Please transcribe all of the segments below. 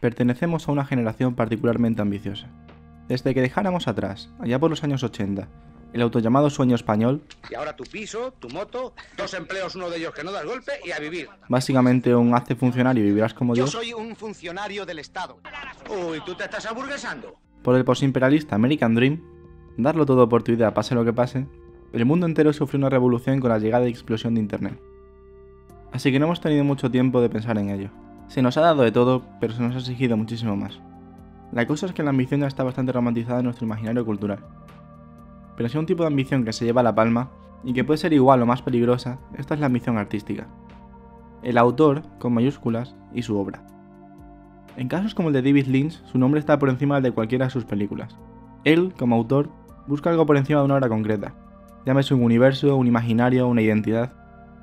Pertenecemos a una generación particularmente ambiciosa. Desde que dejáramos atrás, allá por los años 80, el autollamado sueño español, y ahora tu piso, tu moto, 2 empleos, uno de ellos que no das golpe, y a vivir. básicamente un hazte funcionario y vivirás como Dios, Yo soy un funcionario del Estado. Uy, ¿tú te estás aburguesando? por el posimperialista American Dream, darlo todo por tu idea pase lo que pase, el mundo entero sufrió una revolución con la llegada y explosión de Internet. Así que no hemos tenido mucho tiempo de pensar en ello. Se nos ha dado de todo, pero se nos ha exigido muchísimo más. La cosa es que la ambición ya está bastante romantizada en nuestro imaginario cultural. Pero si hay un tipo de ambición que se lleva la palma, y que puede ser igual o más peligrosa, esta es la ambición artística. El autor, con mayúsculas, y su obra. En casos como el de David Lynch, su nombre está por encima del de cualquiera de sus películas. Él, como autor, busca algo por encima de una obra concreta. Llámese un universo, un imaginario, una identidad.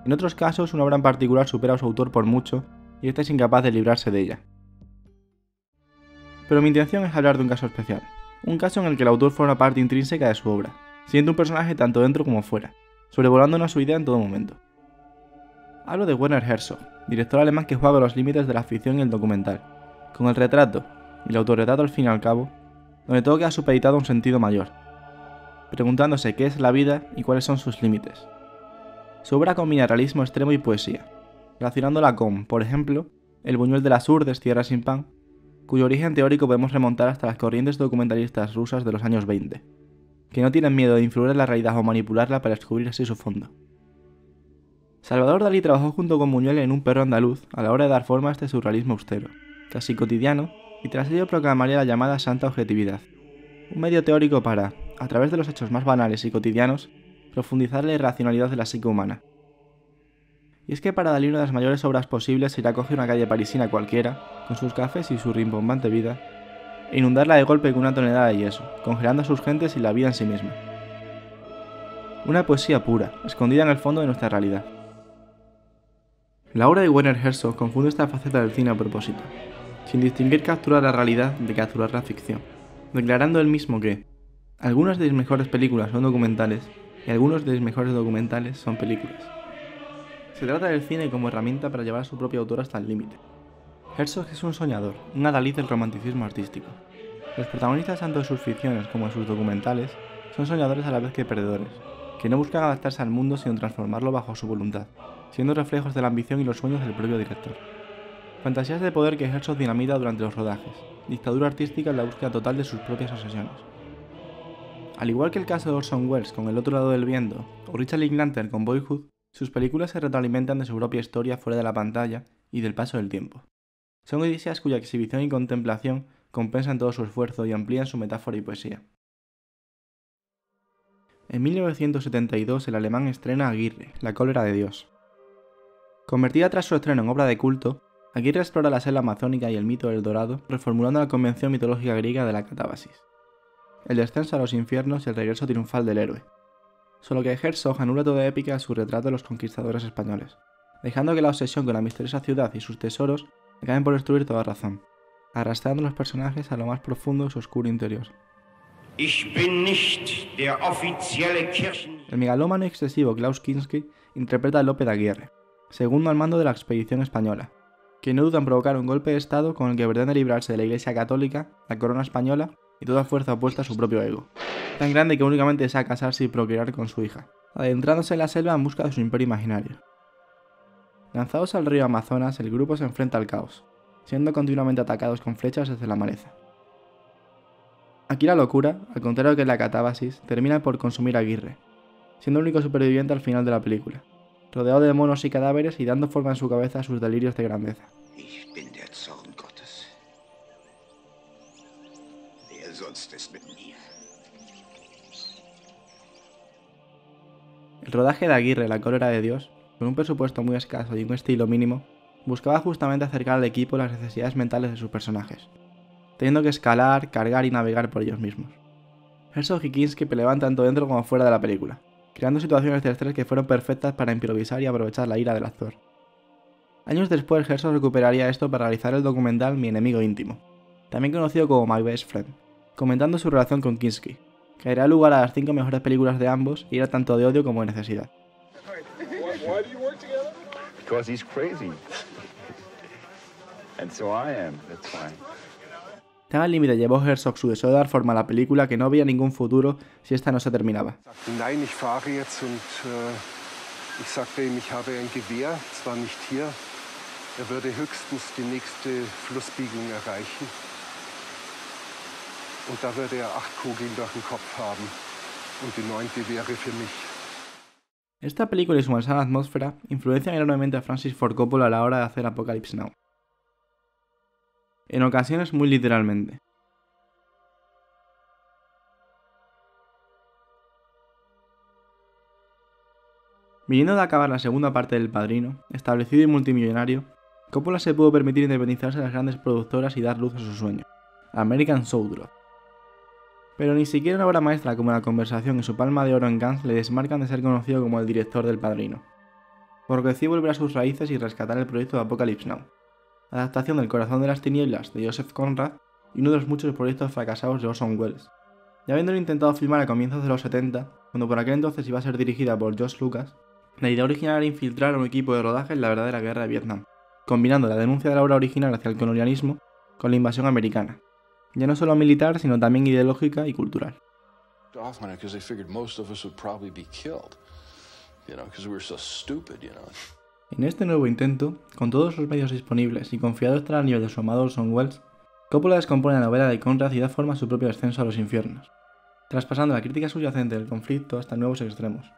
En otros casos, una obra en particular supera a su autor por mucho, y este es incapaz de librarse de ella. Pero mi intención es hablar de un caso especial. Un caso en el que el autor forma parte intrínseca de su obra, siendo un personaje tanto dentro como fuera, sobrevolándonos su idea en todo momento. Hablo de Werner Herzog, director alemán que juega con los límites de la ficción y el documental, con el retrato, y el autorretrato al fin y al cabo, donde todo queda supeditado a un sentido mayor, preguntándose qué es la vida y cuáles son sus límites. Su obra combina realismo extremo y poesía, relacionándola con, por ejemplo, El Buñuel de las Urdes, Tierra sin pan, cuyo origen teórico podemos remontar hasta las corrientes documentalistas rusas de los años 20, que no tienen miedo de influir en la realidad o manipularla para descubrir así su fondo. Salvador Dalí trabajó junto con Buñuel en Un perro andaluz a la hora de dar forma a este surrealismo austero, casi cotidiano, y tras ello proclamaría la llamada santa objetividad, un medio teórico para, a través de los hechos más banales y cotidianos, profundizar la irracionalidad de la psique humana. Y es que para Dalí una de las mayores obras posibles sería coger una calle parisina cualquiera, con sus cafés y su rimbombante vida, e inundarla de golpe con una tonelada de yeso, congelando a sus gentes y la vida en sí misma. Una poesía pura, escondida en el fondo de nuestra realidad. La obra de Werner Herzog confunde esta faceta del cine a propósito, sin distinguir capturar la realidad de capturar la ficción, declarando él mismo que algunas de mis mejores películas son documentales y algunos de mis mejores documentales son películas. Se trata del cine como herramienta para llevar a su propio autor hasta el límite. Herzog es un soñador, un adalid del romanticismo artístico. Los protagonistas tanto de sus ficciones como de sus documentales son soñadores a la vez que perdedores, que no buscan adaptarse al mundo sino transformarlo bajo su voluntad, siendo reflejos de la ambición y los sueños del propio director. Fantasías de poder que Herzog dinamita durante los rodajes, dictadura artística en la búsqueda total de sus propias obsesiones. Al igual que el caso de Orson Welles con El otro lado del viento, o Richard Linklater con Boyhood, sus películas se retroalimentan de su propia historia fuera de la pantalla y del paso del tiempo. Son odisías cuya exhibición y contemplación compensan todo su esfuerzo y amplían su metáfora y poesía. En 1972 el alemán estrena Aguirre, La cólera de Dios. Convertida tras su estreno en obra de culto, Aguirre explora la selva amazónica y el mito del Dorado, reformulando la convención mitológica griega de la catábasis. El descenso a los infiernos y el regreso triunfal del héroe. Solo que Herzog anula toda épica a su retrato de los conquistadores españoles, dejando que la obsesión con la misteriosa ciudad y sus tesoros acaben por destruir toda razón, arrastrando a los personajes a lo más profundo de su oscuro interior. El megalómano y excesivo Klaus Kinski interpreta a Lope de Aguirre, segundo al mando de la expedición española, que no duda en provocar un golpe de estado con el que pretende librarse de la Iglesia Católica, la corona española y toda fuerza opuesta a su propio ego, tan grande que únicamente desea casarse y procrear con su hija, adentrándose en la selva en busca de su imperio imaginario. Lanzados al río Amazonas, el grupo se enfrenta al caos, siendo continuamente atacados con flechas desde la maleza. Aquí la locura, al contrario que en la catábasis, termina por consumir a Aguirre, siendo el único superviviente al final de la película, rodeado de monos y cadáveres y dando forma en su cabeza a sus delirios de grandeza. El rodaje de Aguirre, La cólera de Dios, con un presupuesto muy escaso y un estilo mínimo, buscaba justamente acercar al equipo las necesidades mentales de sus personajes, teniendo que escalar, cargar y navegar por ellos mismos. Herzog y Kinski peleaban tanto dentro como fuera de la película, creando situaciones de estrés que fueron perfectas para improvisar y aprovechar la ira del actor. Años después, Herzog recuperaría esto para realizar el documental Mi enemigo íntimo, también conocido como My Best Friend, comentando su relación con Kinski, que daría lugar a las 5 mejores películas de ambos y era tanto de odio como de necesidad. And so I am, that's fine. Tan al límite llevó Herzog su deseo de dar forma a la película que no veía ningún futuro si esta no se terminaba. Nein, ich fahre jetzt und ich sagte ihm, ich habe ein Gewehr, zwar nicht hier. Würde höchstens die nächste Flussbiegung erreichen. Und da würde 8 Kugeln durch den Kopf haben. Und die 9. wäre für mich. Esta película y su malsana atmósfera influencian enormemente a Francis Ford Coppola a la hora de hacer Apocalypse Now. En ocasiones muy literalmente. Viniendo de acabar la segunda parte del Padrino, establecido y multimillonario, Coppola se pudo permitir independizarse de las grandes productoras y dar luz a su sueño, American Soul. Pero ni siquiera una obra maestra como La Conversación y su Palma de Oro en Cannes le desmarcan de ser conocido como el director del Padrino, por lo que decidió volver a sus raíces y rescatar el proyecto de Apocalypse Now, adaptación del Corazón de las Tinieblas de Joseph Conrad y uno de los muchos proyectos fracasados de Orson Welles. Ya habiéndolo intentado filmar a comienzos de los 70, cuando por aquel entonces iba a ser dirigida por George Lucas, la idea original era infiltrar a un equipo de rodaje en la verdadera guerra de Vietnam, combinando la denuncia de la obra original hacia el colonialismo con la invasión americana, ya no solo militar sino también ideológica y cultural. En este nuevo intento, con todos los medios disponibles y confiado estar al nivel de su amado Orson Welles, Coppola descompone la novela de Conrad y da forma a su propio descenso a los infiernos, traspasando la crítica subyacente del conflicto hasta nuevos extremos.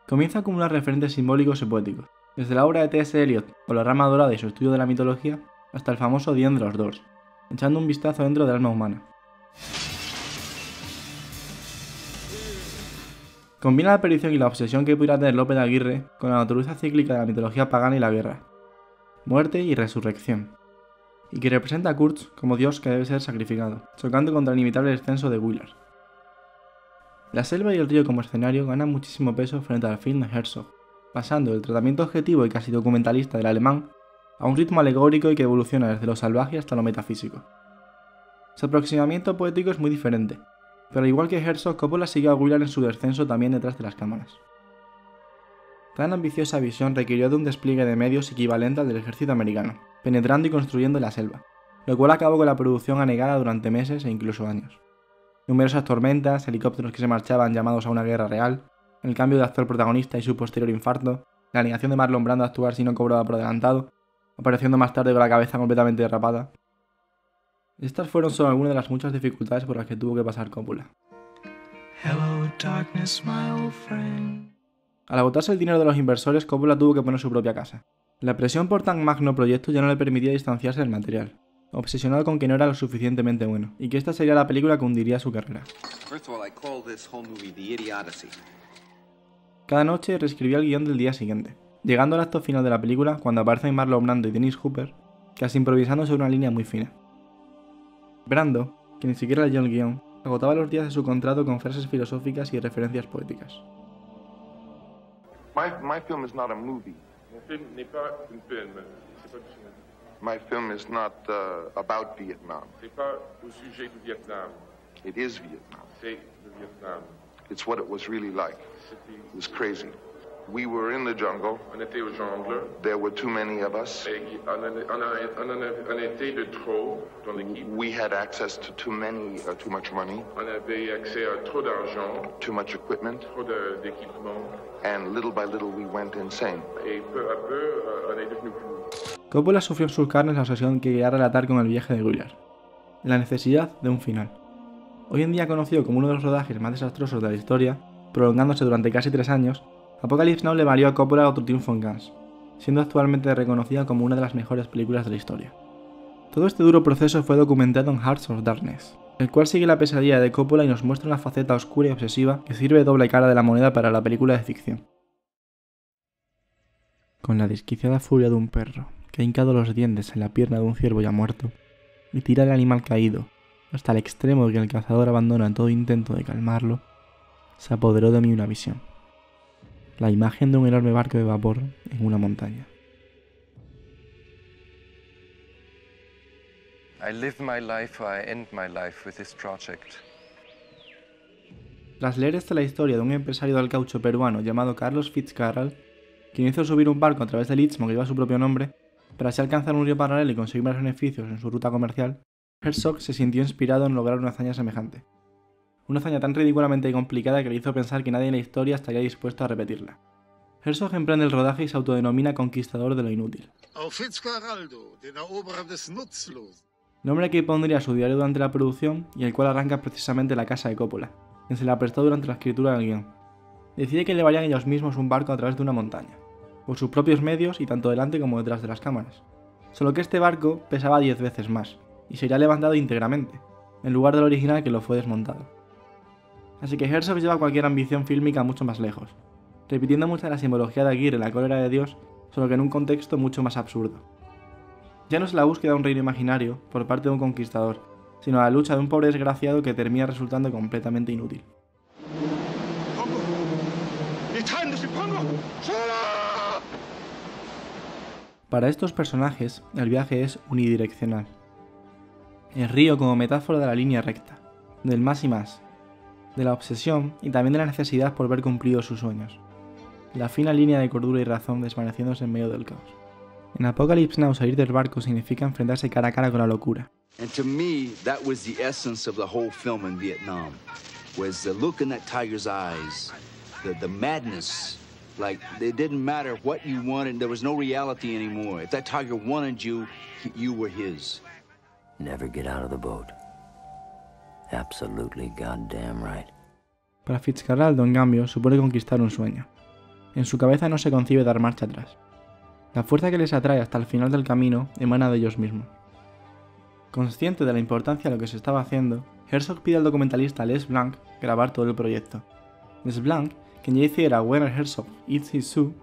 Comienza a acumular referentes simbólicos y poéticos, desde la obra de T.S. Eliot o La Rama Dorada y su estudio de la mitología, hasta el famoso The End de los Doors, echando un vistazo dentro del alma humana. Combina la perdición y la obsesión que pudiera tener Lope de Aguirre con la naturaleza cíclica de la mitología pagana y la guerra, muerte y resurrección, y que representa a Kurtz como dios que debe ser sacrificado, chocando contra el inimitable descenso de Willard. La selva y el río como escenario ganan muchísimo peso frente al film de Herzog, pasando del tratamiento objetivo y casi documentalista del alemán a un ritmo alegórico y que evoluciona desde lo salvaje hasta lo metafísico. Su aproximamiento poético es muy diferente, pero al igual que Herzog, Coppola siguió a Willard en su descenso también detrás de las cámaras. Tan ambiciosa visión requirió de un despliegue de medios equivalente al del ejército americano, penetrando y construyendo la selva, lo cual acabó con la producción anegada durante meses e incluso años. Numerosas tormentas, helicópteros que se marchaban llamados a una guerra real, el cambio de actor protagonista y su posterior infarto, la negación de Marlon Brando a actuar si no cobraba por adelantado, apareciendo más tarde con la cabeza completamente derrapada. Estas fueron solo algunas de las muchas dificultades por las que tuvo que pasar Coppola. Hello, darkness, my old friend. Al agotarse el dinero de los inversores, Coppola tuvo que poner su propia casa. La presión por tan magno proyecto ya no le permitía distanciarse del material, obsesionado con que no era lo suficientemente bueno, y que esta sería la película que hundiría su carrera. Cada noche reescribía el guión del día siguiente, llegando al acto final de la película cuando aparecen Marlon Brando y Dennis Hopper, casi improvisando sobre una línea muy fina. Brando, que ni siquiera leyó el guión, agotaba los días de su contrato con frases filosóficas y referencias poéticas. My film is not a movie. My film is not about Vietnam. It is Vietnam. It's what it was really like. It was crazy. We were in the jungle. On était au jungle. There were too many of us. On était de trop dans l'équipe. We had access to too much money. On avait accès à trop d'argent. Too much equipment. Trop d'équipement. And little by little we went insane. Et peu à peu, on est devenu fou. Coppola sufrió en sus carnes la obsesión que quería relatar con el viaje de Willard, la necesidad de un final. Hoy en día conocido como uno de los rodajes más desastrosos de la historia, prolongándose durante casi 3 años, Apocalypse Now le valió a Coppola otro triunfo en Cannes, siendo actualmente reconocida como una de las mejores películas de la historia. Todo este duro proceso fue documentado en Hearts of Darkness, el cual sigue la pesadilla de Coppola y nos muestra una faceta oscura y obsesiva que sirve de doble cara de la moneda para la película de ficción. Con la desquiciada furia de un perro que ha hincado los dientes en la pierna de un ciervo ya muerto y tira al animal caído hasta el extremo de que el cazador abandona todo intento de calmarlo, se apoderó de mí una visión. La imagen de un enorme barco de vapor en una montaña. I live my life, I end my life with this project. Tras leer la historia de un empresario del caucho peruano llamado Carlos Fitzcarrald, quien hizo subir un barco a través del istmo que lleva su propio nombre, Para así alcanzar un río paralelo y conseguir más beneficios en su ruta comercial, Herzog se sintió inspirado en lograr una hazaña semejante. Una hazaña tan ridículamente complicada que le hizo pensar que nadie en la historia estaría dispuesto a repetirla. Herzog emprende el rodaje y se autodenomina conquistador de lo inútil. Nombre que pondría a su diario durante la producción y el cual arranca precisamente en la casa de Coppola, quien se la prestó durante la escritura del guión. Decide que llevarían ellos mismos un barco a través de una montaña, por sus propios medios y tanto delante como detrás de las cámaras. Solo que este barco pesaba 10 veces más, y sería levantado íntegramente, en lugar del original que lo fue desmontado. Así que Herzog lleva cualquier ambición fílmica mucho más lejos, repitiendo mucha de la simbología de Aguirre en La cólera de Dios, solo que en un contexto mucho más absurdo. Ya no es la búsqueda de un reino imaginario por parte de un conquistador, sino la lucha de un pobre desgraciado que termina resultando completamente inútil. Para estos personajes, el viaje es unidireccional. El río como metáfora de la línea recta, del más y más, de la obsesión y también de la necesidad por ver cumplidos sus sueños. La fina línea de cordura y razón desvaneciéndose en medio del caos. En Apocalypse Now, salir del barco significa enfrentarse cara a cara con la locura. And to me, that was the essence of the whole film in Vietnam, was the look in that tiger's eyes, the madness. Like, it didn't matter what you wanted, there was no reality anymore. If that tiger wanted you, you were his. Never get out of the boat. Absolutely goddamn right. Para Fitzcarraldo, en cambio, supone conquistar un sueño. En su cabeza no se concibe dar marcha atrás. La fuerza que les atrae hasta el final del camino emana de ellos mismos. Consciente de la importancia de lo que se estaba haciendo, Herzog pide al documentalista Les Blanc grabar todo el proyecto. Les Blanc, quien ya hiciera Werner Herzog eats his shoe,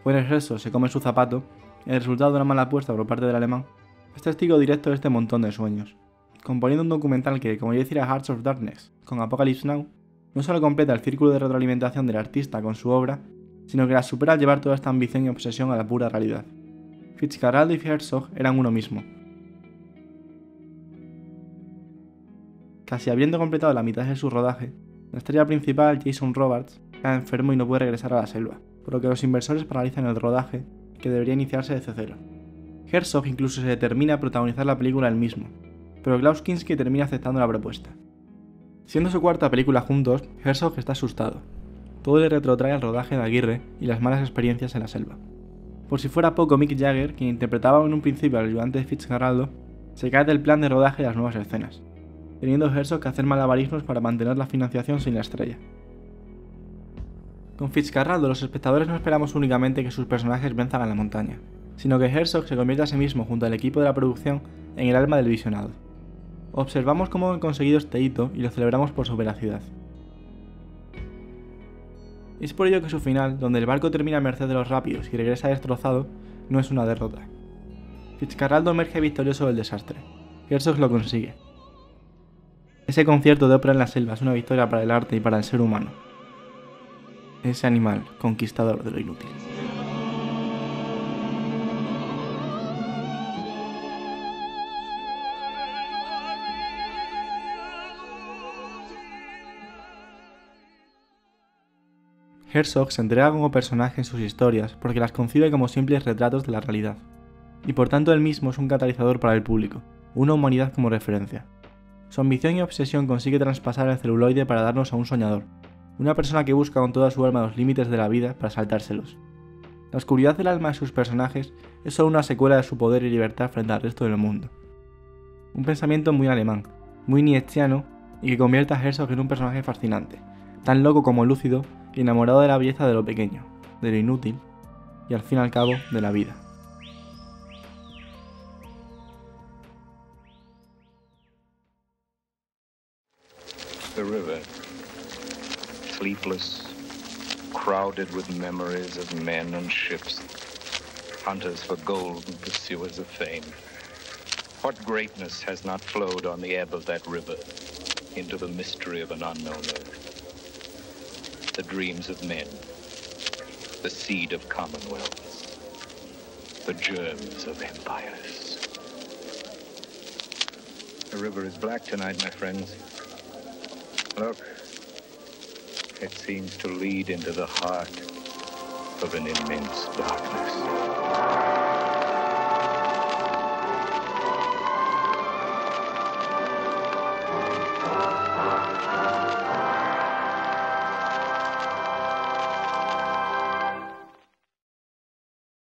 Werner Herzog se come su zapato, el resultado de una mala apuesta por parte del alemán, es testigo directo de este montón de sueños, componiendo un documental que, como ya hiciera Hearts of Darkness con Apocalypse Now, no solo completa el círculo de retroalimentación del artista con su obra, sino que la supera al llevar toda esta ambición y obsesión a la pura realidad. Fitzcarraldo y Herzog eran uno mismo. Casi habiendo completado la mitad de su rodaje, la estrella principal, Jason Robards, cae enfermo y no puede regresar a la selva, por lo que los inversores paralizan el rodaje, que debería iniciarse desde cero. Herzog incluso se determina a protagonizar la película él mismo, pero Klaus Kinski termina aceptando la propuesta. Siendo su cuarta película juntos, Herzog está asustado. Todo le retrotrae al rodaje de Aguirre y las malas experiencias en la selva. Por si fuera poco, Mick Jagger, quien interpretaba en un principio al ayudante de Fitzcarraldo, se cae del plan de rodaje de las nuevas escenas, teniendo Herzog que hacer malabarismos para mantener la financiación sin la estrella. Con Fitzcarraldo, los espectadores no esperamos únicamente que sus personajes venzan a la montaña, sino que Herzog se convierte a sí mismo junto al equipo de la producción en el alma del visionado. Observamos cómo han conseguido este hito y lo celebramos por su veracidad. Es por ello que su final, donde el barco termina a merced de los rápidos y regresa destrozado, no es una derrota. Fitzcarraldo emerge victorioso del desastre. Herzog lo consigue. Ese concierto de ópera en la selva es una victoria para el arte y para el ser humano. Ese animal conquistador de lo inútil. Herzog se entrega como personaje en sus historias porque las concibe como simples retratos de la realidad, y por tanto él mismo es un catalizador para el público, una humanidad como referencia. Su ambición y obsesión consigue traspasar el celuloide para darnos a un soñador, una persona que busca con toda su alma los límites de la vida para saltárselos. La oscuridad del alma de sus personajes es solo una secuela de su poder y libertad frente al resto del mundo. Un pensamiento muy alemán, muy nietzscheano, y que convierte a Herzog en un personaje fascinante, tan loco como lúcido y enamorado de la belleza de lo pequeño, de lo inútil y al fin y al cabo de la vida. The river, sleepless, crowded with memories of men and ships, hunters for gold and pursuers of fame. What greatness has not flowed on the ebb of that river into the mystery of an unknown earth? The dreams of men, the seed of commonwealths, the germs of empires. The river is black tonight, my friends. Look, it seems to lead into the heart of an immense darkness.